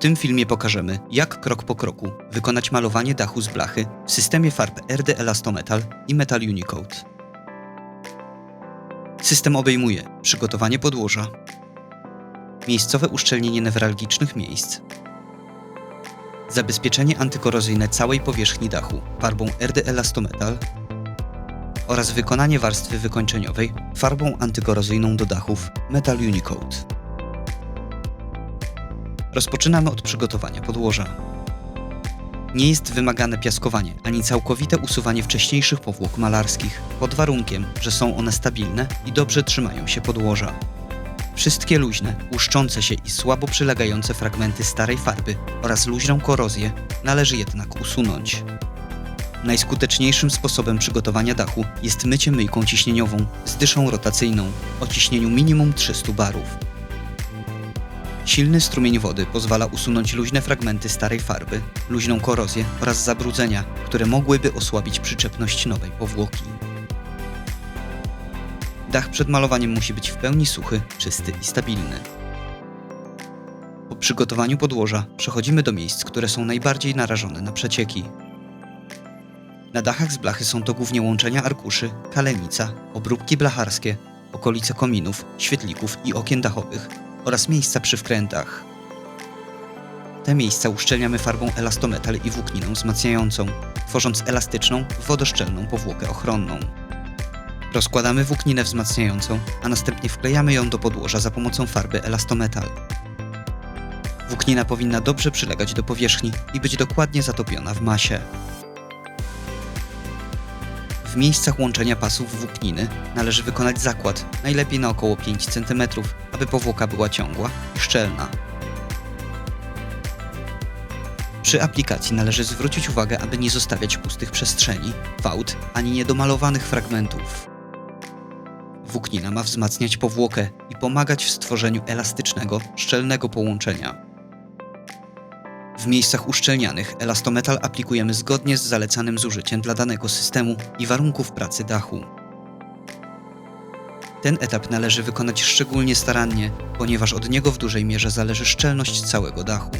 tym filmie pokażemy, jak krok po kroku wykonać malowanie dachu z blachy w systemie farb RD Elastometal i Metal Unicode. System obejmuje przygotowanie podłoża, miejscowe uszczelnienie newralgicznych miejsc, zabezpieczenie antykorozyjne całej powierzchni dachu farbą RD Elastometal oraz wykonanie warstwy wykończeniowej farbą antykorozyjną do dachów Metal Unicode. Rozpoczynamy od przygotowania podłoża. Nie jest wymagane piaskowanie ani całkowite usuwanie wcześniejszych powłok malarskich, pod warunkiem, że są one stabilne i dobrze trzymają się podłoża. Wszystkie luźne, łuszczące się i słabo przylegające fragmenty starej farby oraz luźną korozję należy jednak usunąć. Najskuteczniejszym sposobem przygotowania dachu jest mycie myjką ciśnieniową z dyszą rotacyjną o ciśnieniu minimum 300 barów. Silny strumień wody pozwala usunąć luźne fragmenty starej farby, luźną korozję oraz zabrudzenia, które mogłyby osłabić przyczepność nowej powłoki. Dach przed malowaniem musi być w pełni suchy, czysty i stabilny. Po przygotowaniu podłoża przechodzimy do miejsc, które są najbardziej narażone na przecieki. Na dachach z blachy są to głównie łączenia arkuszy, kalenica, obróbki blacharskie, okolice kominów, świetlików i okien dachowych oraz miejsca przy wkrętach. Te miejsca uszczelniamy farbą elastometal i włókniną wzmacniającą, tworząc elastyczną, wodoszczelną powłokę ochronną. Rozkładamy włókninę wzmacniającą, a następnie wklejamy ją do podłoża za pomocą farby elastometal. Włóknina powinna dobrze przylegać do powierzchni i być dokładnie zatopiona w masie. W miejscach łączenia pasów włókniny należy wykonać zakład, najlepiej na około 5 cm, aby powłoka była ciągła i szczelna. Przy aplikacji należy zwrócić uwagę, aby nie zostawiać pustych przestrzeni, fałd ani niedomalowanych fragmentów. Włóknina ma wzmacniać powłokę i pomagać w stworzeniu elastycznego, szczelnego połączenia. W miejscach uszczelnianych elastometal aplikujemy zgodnie z zalecanym zużyciem dla danego systemu i warunków pracy dachu. Ten etap należy wykonać szczególnie starannie, ponieważ od niego w dużej mierze zależy szczelność całego dachu.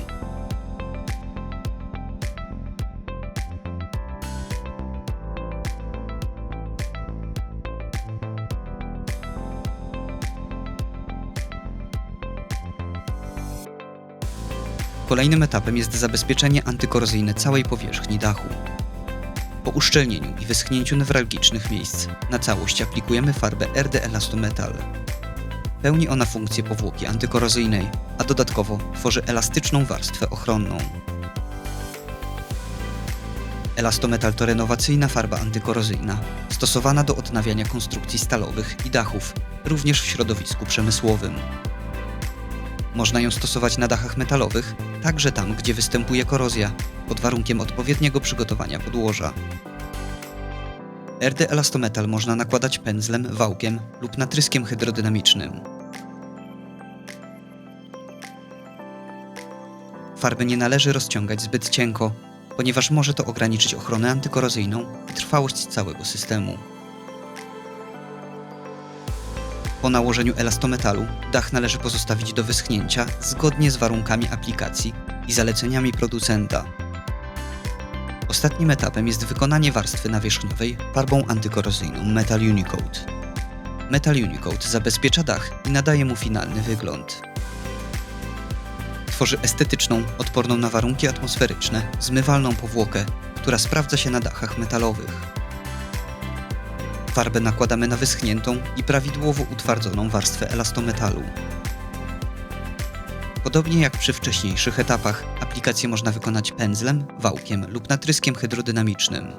Kolejnym etapem jest zabezpieczenie antykorozyjne całej powierzchni dachu. Po uszczelnieniu i wyschnięciu newralgicznych miejsc na całość aplikujemy farbę RD Elastometal. Pełni ona funkcję powłoki antykorozyjnej, a dodatkowo tworzy elastyczną warstwę ochronną. Elastometal to renowacyjna farba antykorozyjna, stosowana do odnawiania konstrukcji stalowych i dachów, również w środowisku przemysłowym. Można ją stosować na dachach metalowych, także tam, gdzie występuje korozja, pod warunkiem odpowiedniego przygotowania podłoża. RD Elastometal można nakładać pędzlem, wałkiem lub natryskiem hydrodynamicznym. Farby nie należy rozciągać zbyt cienko, ponieważ może to ograniczyć ochronę antykorozyjną i trwałość całego systemu. Po nałożeniu elastometalu dach należy pozostawić do wyschnięcia zgodnie z warunkami aplikacji i zaleceniami producenta. Ostatnim etapem jest wykonanie warstwy nawierzchniowej farbą antykorozyjną Metal Unicode. Metal Unicode zabezpiecza dach i nadaje mu finalny wygląd. Tworzy estetyczną, odporną na warunki atmosferyczne, zmywalną powłokę, która sprawdza się na dachach metalowych. Farbę nakładamy na wyschniętą i prawidłowo utwardzoną warstwę elastometalu. Podobnie jak przy wcześniejszych etapach, aplikację można wykonać pędzlem, wałkiem lub natryskiem hydrodynamicznym.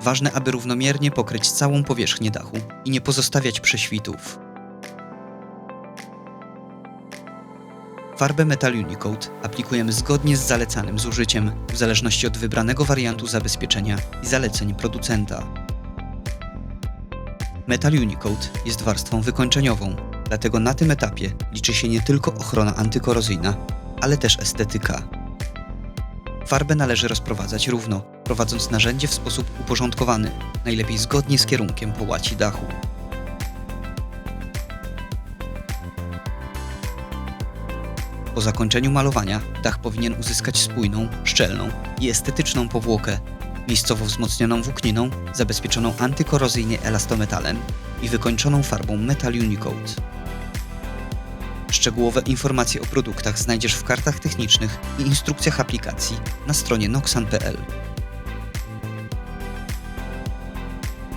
Ważne, aby równomiernie pokryć całą powierzchnię dachu i nie pozostawiać prześwitów. Farbę Metal Unicode aplikujemy zgodnie z zalecanym zużyciem, w zależności od wybranego wariantu zabezpieczenia i zaleceń producenta. Metal Unicode jest warstwą wykończeniową, dlatego na tym etapie liczy się nie tylko ochrona antykorozyjna, ale też estetyka. Farbę należy rozprowadzać równo, prowadząc narzędzie w sposób uporządkowany, najlepiej zgodnie z kierunkiem połaci dachu. Po zakończeniu malowania dach powinien uzyskać spójną, szczelną i estetyczną powłokę, miejscowo wzmocnioną włókniną, zabezpieczoną antykorozyjnie elastometalem i wykończoną farbą Metal Unicoat. Szczegółowe informacje o produktach znajdziesz w kartach technicznych i instrukcjach aplikacji na stronie noxan.pl.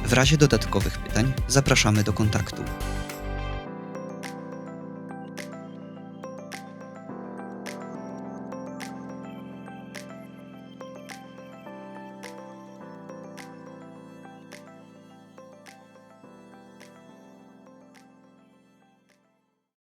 W razie dodatkowych pytań zapraszamy do kontaktu.